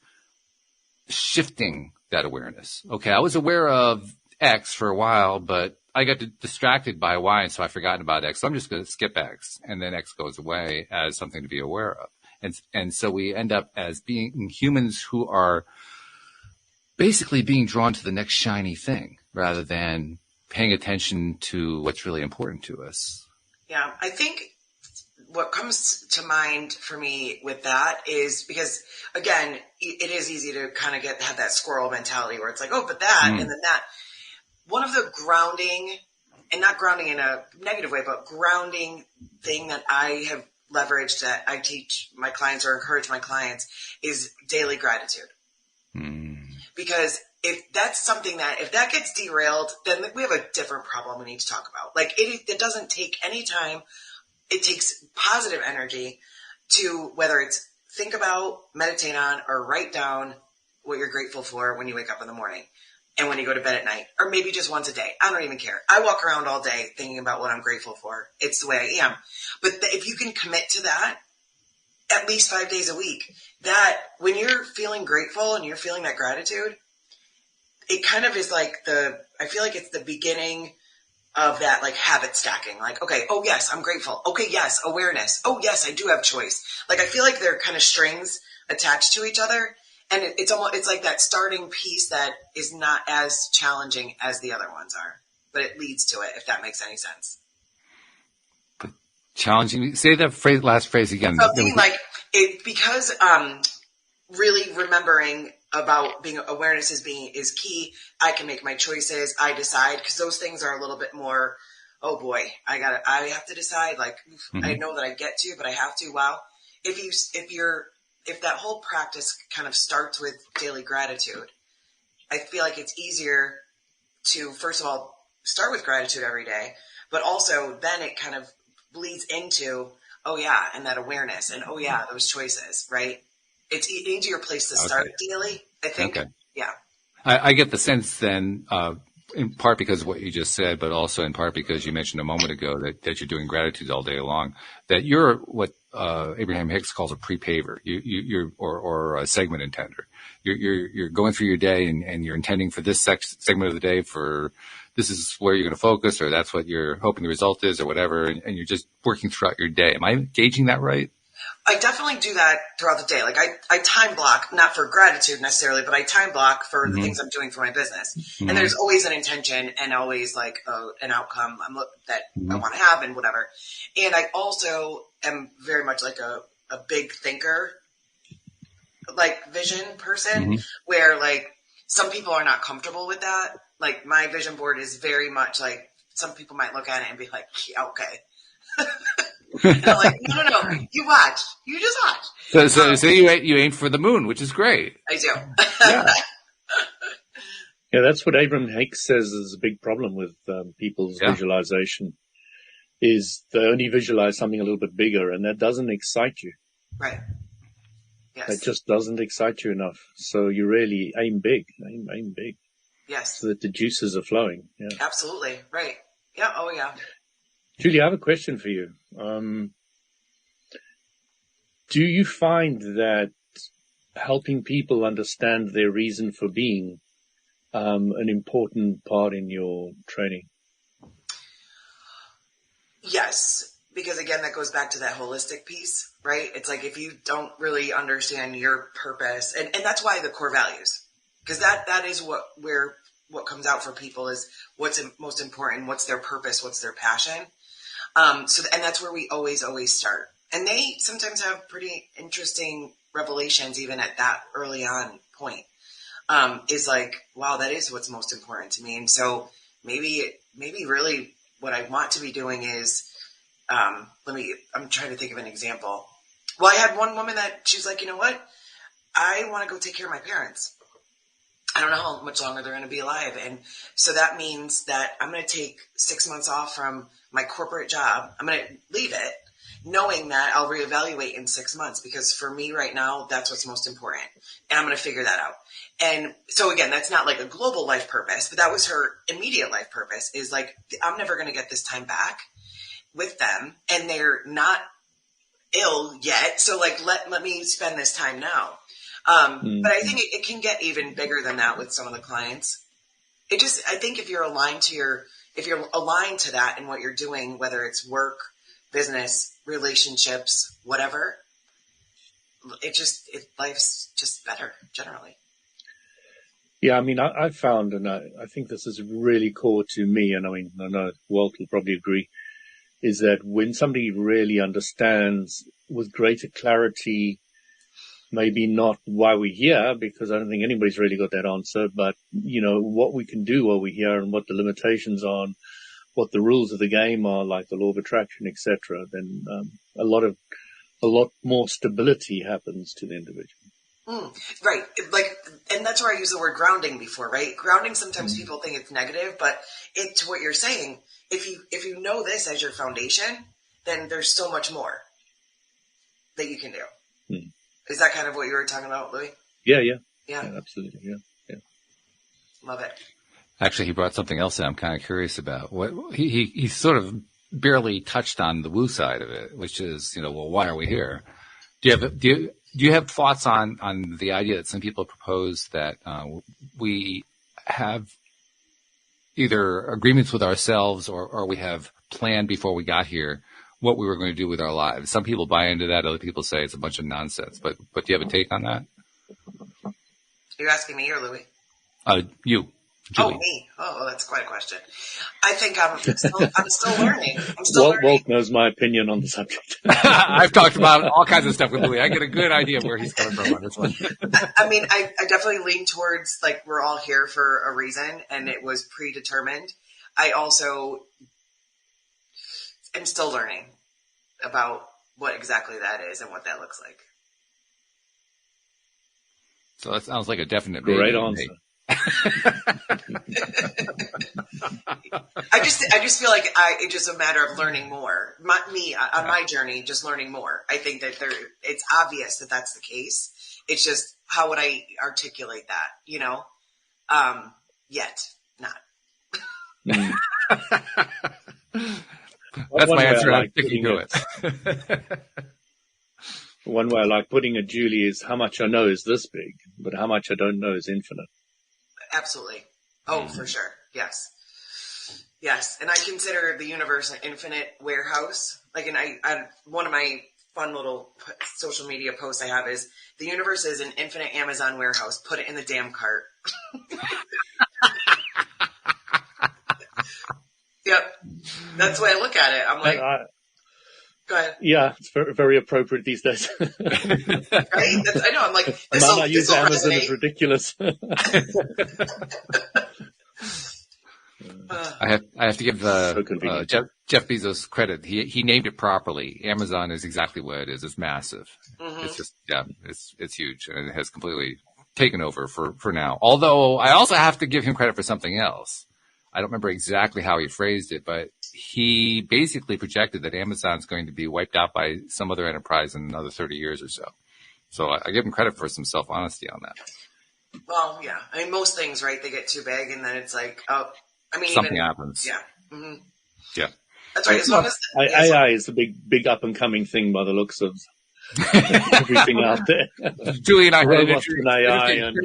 shifting that awareness. Okay, I was aware of X for a while, but I got distracted by Y, and so I've forgotten about X. So I'm just going to skip X, and then X goes away as something to be aware of. And so we end up as being humans who are basically being drawn to the next shiny thing rather than paying attention to what's really important to us. Yeah, I think what comes to mind for me with that is because, again, it is easy to kind of have that squirrel mentality where it's but that and then that. One of the grounding, and not grounding in a negative way, but grounding thing that I have leveraged that I teach my clients or encourage my clients is daily gratitude. Because if that's something if that gets derailed, then we have a different problem we need to talk about. It doesn't take any time. It takes positive energy to, whether it's think about, meditate on, or write down what you're grateful for when you wake up in the morning and when you go to bed at night, or maybe just once a day. I don't even care. I walk around all day thinking about what I'm grateful for. It's the way I am. But if you can commit to that at least 5 days a week, that when you're feeling grateful and you're feeling that gratitude, it kind of is I feel like it's the beginning of that habit stacking. Okay, oh yes, I'm grateful. Okay, yes, awareness. Oh yes, I do have choice. I feel like they're kind of strings attached to each other. And it's like that starting piece that is not as challenging as the other ones are, but it leads to it, if that makes any sense. But challenging. Say that last phrase again. Something because really remembering about being awareness is key. I can make my choices. I decide, because those things are a little bit more, oh boy, I have to decide. I know that I get to, but I have to. Wow. If that whole practice kind of starts with daily gratitude, I feel like it's easier to, first of all, start with gratitude every day, but also then it kind of bleeds into, oh yeah, and that awareness, and oh yeah, those choices, right? It's an easier place to start daily, I think. Okay. Yeah. I get the sense then, in part because of what you just said, but also in part because you mentioned a moment ago that you're doing gratitude all day long, that you're what Abraham Hicks calls a pre-paver, or a segment intender. You're going through your day and you're intending for this segment of the day for this is where you're going to focus, or that's what you're hoping the result is, or whatever, and you're just working throughout your day. Am I gauging that right? I definitely do that throughout the day. I time block, not for gratitude necessarily, but I time block for the things I'm doing for my business. Mm-hmm. And there's always an intention and always an outcome that I want to have and whatever. And I also am very much a big thinker, vision person, where some people are not comfortable with that. My vision board is very much some people might look at it and be like, yeah, okay. And I'm like, no, you watch. You just watch. So you aim for the moon, which is great. I do. Yeah. Yeah, that's what Abraham Hicks says is a big problem with people's visualization, is they only visualize something a little bit bigger, and that doesn't excite you. Right. Yes. That just doesn't excite you enough. So you really aim big. Aim big. Yes. So that the juices are flowing. Yeah. Absolutely. Right. Yeah. Oh, yeah. Julie, I have a question for you. Do you find that helping people understand their reason for being an important part in your training? Yes, because again, that goes back to that holistic piece, right? It's like if you don't really understand your purpose, and that's why the core values, because that is what comes out for people is what's most important, what's their purpose, what's their passion. And that's where we always start. And they sometimes have pretty interesting revelations even at that early on point. Is like, wow, that is what's most important to me. And so maybe really what I want to be doing is, I'm trying to think of an example. Well, I had one woman that she's like, you know what? I want to go take care of my parents. I don't know how much longer they're going to be alive. And so that means that I'm going to take 6 months off from my corporate job. I'm going to leave it knowing that I'll reevaluate in 6 months, because for me right now, that's what's most important. And I'm going to figure that out. And so again, that's not like a global life purpose, but that was her immediate life purpose, is like, I'm never going to get this time back with them, and they're not ill yet. So like, let me spend this time now. But I think it can get even bigger than that with some of the clients. I think if you're aligned to that and what you're doing, whether it's work, business, relationships, whatever, life's just better generally. Yeah, I mean, I've found, and I think this is really core to me, and I mean, I know Walt will probably agree, is that when somebody really understands with greater clarity, maybe not why we're here, because I don't think anybody's really got that answer, but, you know, what we can do while we're here and what the limitations are and what the rules of the game are, like the law of attraction, etc., then a lot more stability happens to the individual. Right. Like, and that's where I used the word grounding before, right? Grounding, sometimes people think it's negative, but to what you're saying, if you know this as your foundation, then there's so much more that you can do. Is that kind of what you were talking about, Louis? Yeah, absolutely. Yeah. Love it. Actually, he brought something else that I'm kind of curious about. What he sort of barely touched on the woo side of it, which is, well, why are we here? Do you have thoughts on the idea that some people propose that we have either agreements with ourselves or we have planned before we got here what we were going to do with our lives? Some people buy into that. Other people say it's a bunch of nonsense. But do you have a take on that? Are you asking me or Louis? You. Julie. Oh, me. Oh, that's quite a question. I think I'm still learning. Learning. Walt knows my opinion on the subject. I've talked about all kinds of stuff with Louis. I get a good idea of where he's coming from on this one. I mean, I definitely lean towards, like, we're all here for a reason, and it was predetermined. I also am still learning about what exactly that is and what that looks like. So that sounds like a definite great answer. I just feel like it's just a matter of learning more. On my journey, just learning more. I think that it's obvious that that's the case. It's just, how would I articulate that? Yet not. That's my answer. I'm sticking to it. One way I like putting it, Julie, is how much I know is this big, but how much I don't know is infinite. Absolutely. Oh, for sure. Yes. Yes. And I consider the universe an infinite warehouse. Like, and I one of my fun little social media posts I have is, the universe is an infinite Amazon warehouse. Put it in the damn cart. Yep. That's the way I look at it. I'm like, go ahead. Yeah, it's very, very appropriate these days. Right? I know. I'm like, the amount I use Amazon is ridiculous. I have to give Jeff Bezos credit. He named it properly. Amazon is exactly what it is. It's massive. Mm-hmm. It's just, it's huge, and it has completely taken over for now. Although I also have to give him credit for something else. I don't remember exactly how he phrased it, but he basically projected that Amazon's going to be wiped out by some other enterprise in another 30 years or so. So I give him credit for some self-honesty on that. Well, yeah. I mean, most things, right? They get too big, and then it's like, oh, I mean, something happens. Yeah. Mm-hmm. Yeah. That's right. As long as AI is a big up and coming thing by the looks of everything out there. Julie and I robots and AI and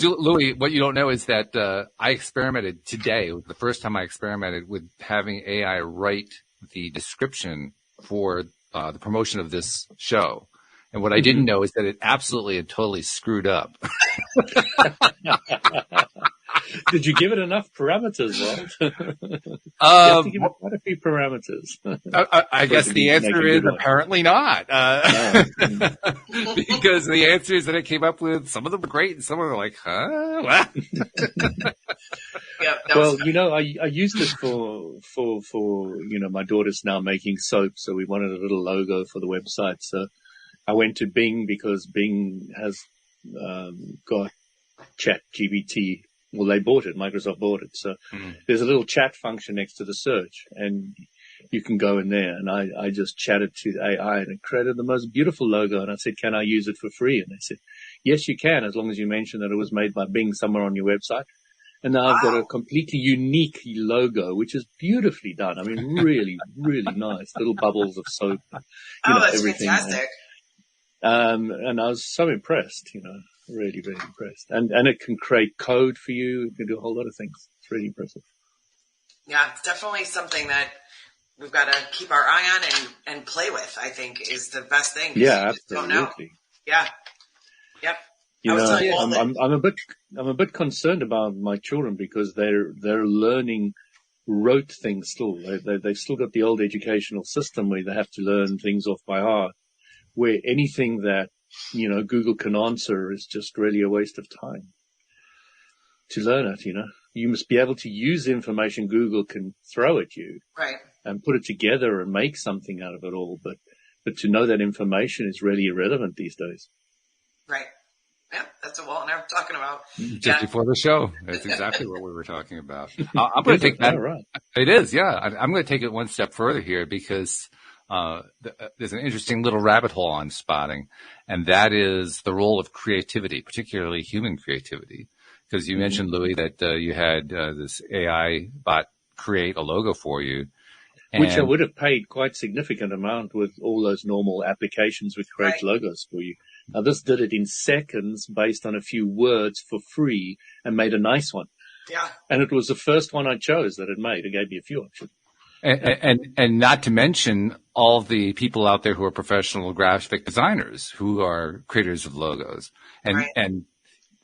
Louis, what you don't know is that I experimented today. The first time I experimented with having AI write the description for the promotion of this show. And what I didn't know is that it absolutely and totally screwed up. Did you give it enough parameters, Walt? You have to give it quite a few parameters. I guess the answer is apparently not. Because the answers that it came up with, some of them were great and some of them were like, huh? What? Well, I used it for, my daughter's now making soap, so we wanted a little logo for the website. So I went to Bing because Bing has got ChatGPT. Well, they bought it. Microsoft bought it. So there's a little chat function next to the search, and you can go in there. And I just chatted to the AI, and it created the most beautiful logo. And I said, can I use it for free? And they said, yes, you can, as long as you mention that it was made by Bing somewhere on your website. And now I've got a completely unique logo, which is beautifully done. I mean, really, really nice. Little bubbles of soap. That's everything. fantastic. And I was so impressed, really, really impressed. And it can create code for you. It can do a whole lot of things. It's really impressive. Yeah, it's definitely something that we've got to keep our eye on and play with, I think, is the best thing. Yeah, absolutely. Don't know. Yeah. Yep. I'm a bit concerned about my children because they're learning rote things still. They've still got the old educational system where they have to learn things off by heart, where anything that Google can answer is just really a waste of time to learn it. You must be able to use the information Google can throw at you, right, and put it together and make something out of it all. But to know that information is really irrelevant these days. Right. Yeah, that's what Walt and I were talking about. Just before the show. That's exactly what we were talking about. I'm going to take that. Right. It is, yeah. I'm going to take it one step further here because there's an interesting little rabbit hole I'm spotting, and that is the role of creativity, particularly human creativity. Because you mentioned, Louis, that you had this AI bot create a logo for you. Which I would have paid quite significant amount with all those normal applications which create logos for you. Now, this did it in seconds based on a few words for free and made a nice one. Yeah. And it was the first one I chose that it made. It gave me a few options. And not to mention all the people out there who are professional graphic designers who are creators of logos. And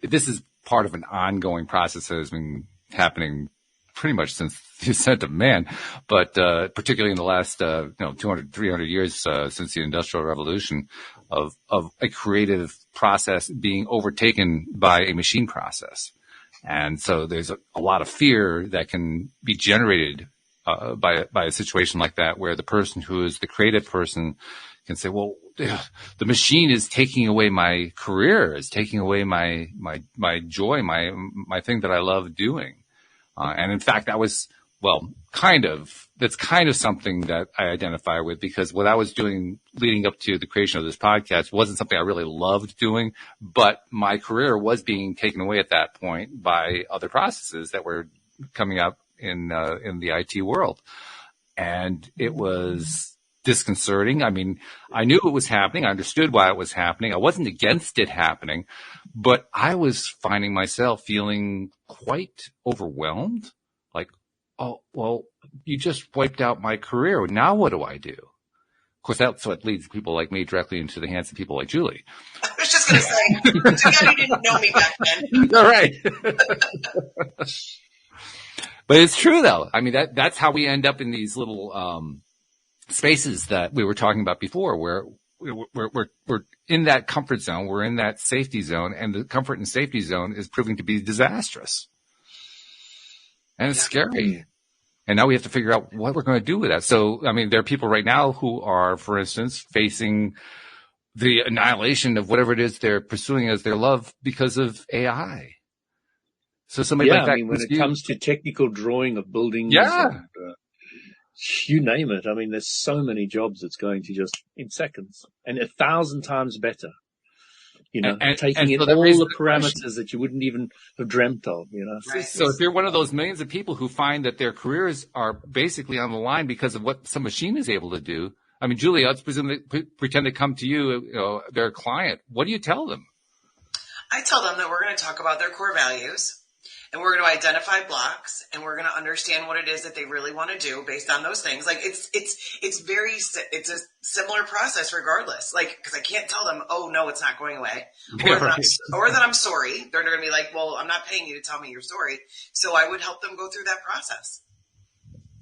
this is part of an ongoing process that has been happening pretty much since the ascent of man, but particularly in the last 200, 300 years since the Industrial Revolution of a creative process being overtaken by a machine process. And so there's a lot of fear that can be generated by a situation like that, where the person who is the creative person can say, well, the machine is taking away my career, is taking away my joy, my thing that I love doing. And in fact, that's kind of something that I identify with, because what I was doing leading up to the creation of this podcast wasn't something I really loved doing, but my career was being taken away at that point by other processes that were coming up in the IT world. And it was disconcerting. I mean, I knew it was happening. I understood why it was happening. I wasn't against it happening, but I was finding myself feeling quite overwhelmed. Like, oh, well, you just wiped out my career. Now what do I do? Of course, that's what leads people like me directly into the hands of people like Julie. I was just going to say, too bad you didn't know me back then. All right. But it's true, though. I mean, that's how we end up in these little spaces that we were talking about before, where we're in that comfort zone, we're in that safety zone, and the comfort and safety zone is proving to be disastrous. And it's scary. And now we have to figure out what we're going to do with that. So, I mean, there are people right now who are, for instance, facing the annihilation of whatever it is they're pursuing as their love because of AI. So somebody like that. I mean, when it comes to technical drawing of buildings, and, you name it. I mean, there's so many jobs that's going to just in seconds and 1,000 times better. You know, taking in all the parameters that you wouldn't even have dreamt of, you know. Right. So if you're one of those millions of people who find that their careers are basically on the line because of what some machine is able to do, I mean, Julie, let's pretend they come to you, you know, they're a client. What do you tell them? I tell them that we're going to talk about their core values. And we're going to identify blocks, and we're going to understand what it is that they really want to do based on those things. Like it's a similar process regardless. Like, cause I can't tell them, oh no, it's not going away. Or that I'm sorry. They're going to be like, well, I'm not paying you to tell me your story. So I would help them go through that process.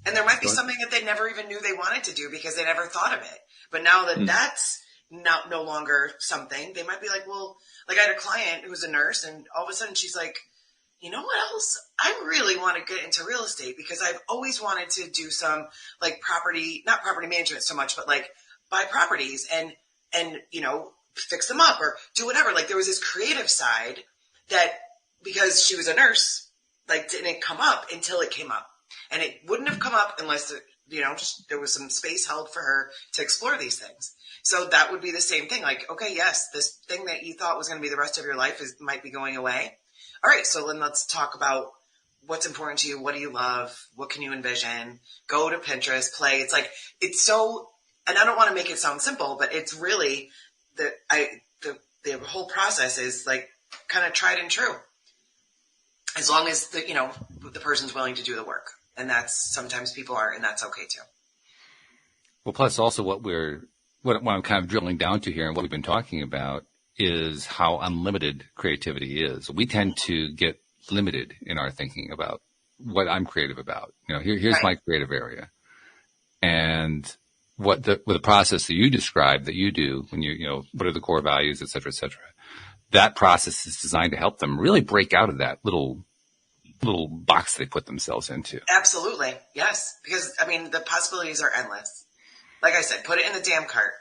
And there might be something that they never even knew they wanted to do because they never thought of it. But now that that's no longer something, they might be like, well, like I had a client who was a nurse, and all of a sudden she's like, you know what else? I really want to get into real estate because I've always wanted to do some like not property management so much, but like buy properties and, you know, fix them up or do whatever. Like there was this creative side that because she was a nurse, like didn't come up until it came up, and it wouldn't have come up unless, you know, just there was some space held for her to explore these things. So that would be the same thing. Like, okay, yes, this thing that you thought was going to be the rest of your life might be going away. All right, so then let's talk about what's important to you. What do you love? What can you envision? Go to Pinterest, play. It's like, it's so, and I don't want to make it sound simple, but it's really the whole process is like kind of tried and true. As long as the person's willing to do the work. And that's sometimes people are, and that's okay too. Well, plus also what I'm kind of drilling down to here and what we've been talking about is how unlimited creativity is. We tend to get limited in our thinking about what I'm creative about. You know, here's my creative area. And what the process that you described that you do when what are the core values, et cetera, that process is designed to help them really break out of that little box they put themselves into. Absolutely. Yes. Because I mean, the possibilities are endless. Like I said, put it in the damn cart.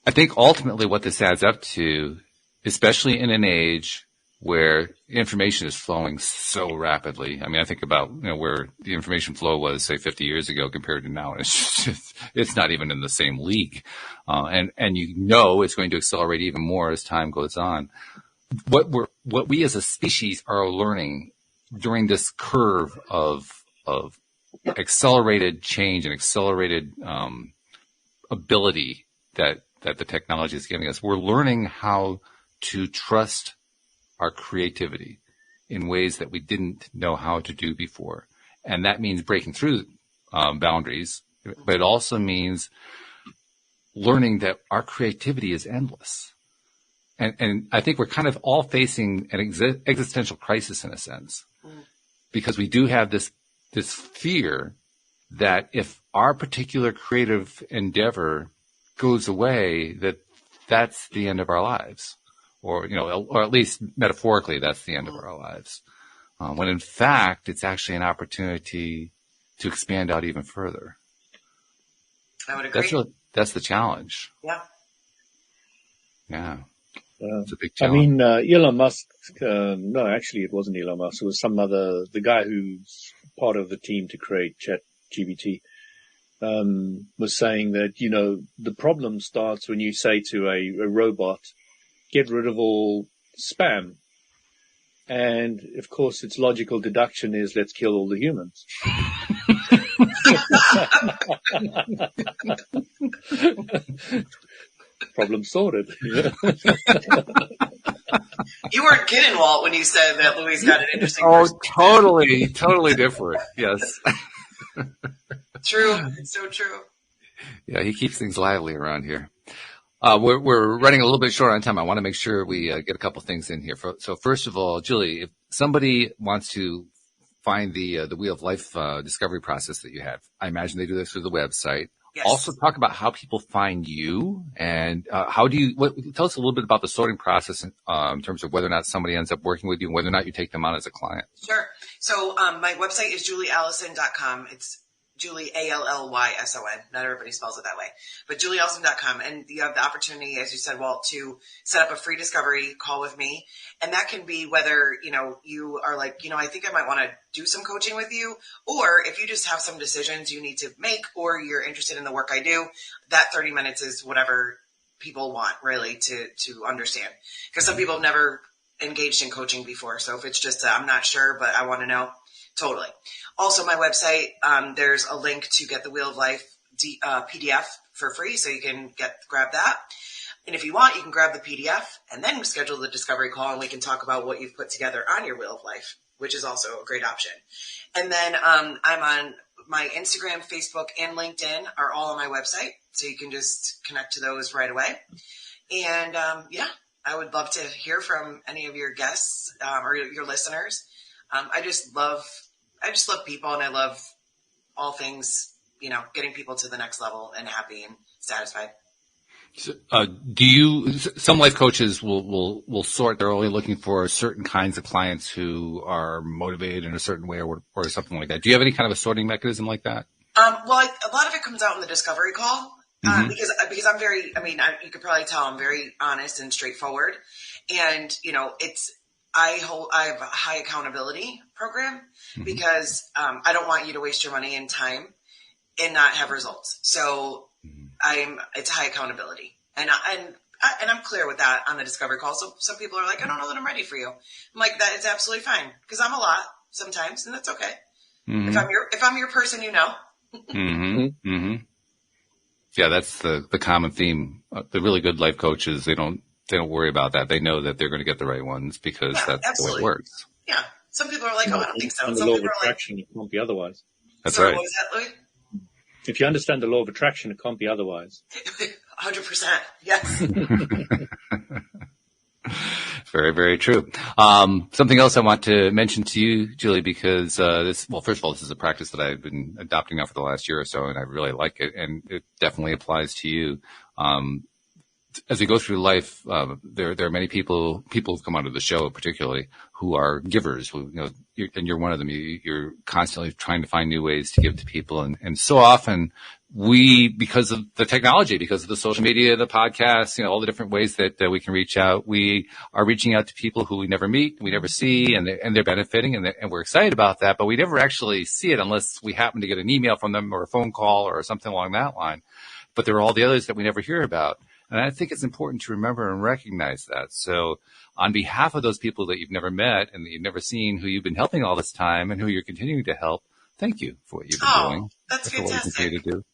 I think ultimately what this adds up to, especially in an age where information is flowing so rapidly. I mean, I think about, where the information flow was, say, 50 years ago compared to now. It's not even in the same league. And it's going to accelerate even more as time goes on. What we as a species are learning during this curve of accelerated change and accelerated, ability that the technology is giving us, we're learning how to trust our creativity in ways that we didn't know how to do before. And that means breaking through boundaries, but it also means learning that our creativity is endless. And I think we're kind of all facing an existential crisis in a sense, because we do have this fear that if our particular creative endeavor goes away, that's the end of our lives. Or at least metaphorically, that's the end of our lives. When in fact, it's actually an opportunity to expand out even further. I would agree. That's the challenge. Yeah. Yeah. It's a big challenge. I mean, Elon Musk, no, actually it wasn't Elon Musk. It was the guy who's part of the team to create ChatGPT, was saying that, the problem starts when you say to a robot, get rid of all spam. And of course, its logical deduction is let's kill all the humans. Problem sorted. You weren't kidding, Walt, when you said that Louis got an interesting person. Totally different. Yes. True. It's so true. Yeah, he keeps things lively around here. We're running a little bit short on time. I want to make sure we get a couple things in here. So first of all, Julie, if somebody wants to find the Wheel of Life discovery process that you have, I imagine they do this through the website. Yes. also talk about how people find you and how do you tell us a little bit about the sorting process in terms of whether or not somebody ends up working with you and whether or not you take them on as a client. Sure. So my website is julieallyson.com. It's Julie, Allyson. Not everybody spells it that way, but julieallyson.com. And you have the opportunity, as you said, Walt, to set up a free discovery call with me. And that can be whether, you are like, I think I might want to do some coaching with you, or if you just have some decisions you need to make, or you're interested in the work I do, that 30 minutes is whatever people want really to understand. Because some people have never engaged in coaching before. So if it's just, I'm not sure, but I want to know, totally. Also, my website, there's a link to get the Wheel of Life PDF for free, so you can grab that. And if you want, you can grab the PDF and then schedule the discovery call, and we can talk about what you've put together on your Wheel of Life, which is also a great option. And then I'm on my Instagram, Facebook, and LinkedIn are all on my website, so you can just connect to those right away. And I would love to hear from any of your guests or your listeners. I just love people, and I love all things, getting people to the next level and happy and satisfied. So, some life coaches will sort, they're only looking for certain kinds of clients who are motivated in a certain way or something like that. Do you have any kind of a sorting mechanism like that? A lot of it comes out in the discovery call. Because I'm very, you could probably tell I'm very honest and straightforward. And, I have a high accountability program because I don't want you to waste your money and time and not have results. So it's high accountability, and I'm clear with that on the discovery call. So some people are like, I don't know that I'm ready for you. I'm like, that is absolutely fine because I'm a lot sometimes, and that's okay. If I'm your person, Yeah, that's the common theme. The really good life coaches, they don't worry about that. They know that they're going to get the right ones because that's absolutely the way it works. Yeah. Some people are like, I don't think so. And the Some law of people are attraction, it can't be otherwise. That's sorry, right. What was that, Louis? If you understand the law of attraction, it can't be otherwise. 100%. Yes. Very, very true. Something else I want to mention to you, Julie, because first of all, this is a practice that I've been adopting now for the last year or so, and I really like it, and it definitely applies to you. As we go through life, there are many people who've come onto the show, particularly, who are givers. And you're one of them. You're constantly trying to find new ways to give to people, and so often because of the technology, because of the social media, the podcasts, all the different ways that we can reach out, we are reaching out to people who we never meet, we never see, and they're benefiting, and we're excited about that. But we never actually see it unless we happen to get an email from them or a phone call or something along that line. But there are all the others that we never hear about. And I think it's important to remember and recognize that. So on behalf of those people that you've never met and that you've never seen, who you've been helping all this time and who you're continuing to help, thank you for what you've been doing. That's fantastic. For what you continue to do.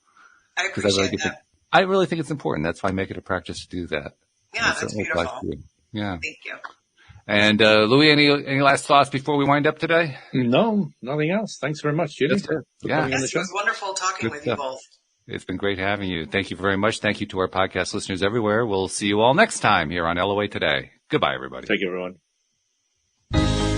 I appreciate that. I really think it's important. That's why I make it a practice to do that. Yeah, that's beautiful. Yeah. Thank you. And Louis, any last thoughts before we wind up today? No, nothing else. Thanks very much, Julie. It was wonderful talking with you both. It's been great having you. Thank you very much. Thank you to our podcast listeners everywhere. We'll see you all next time here on LOA Today. Goodbye, everybody. Thank you, everyone.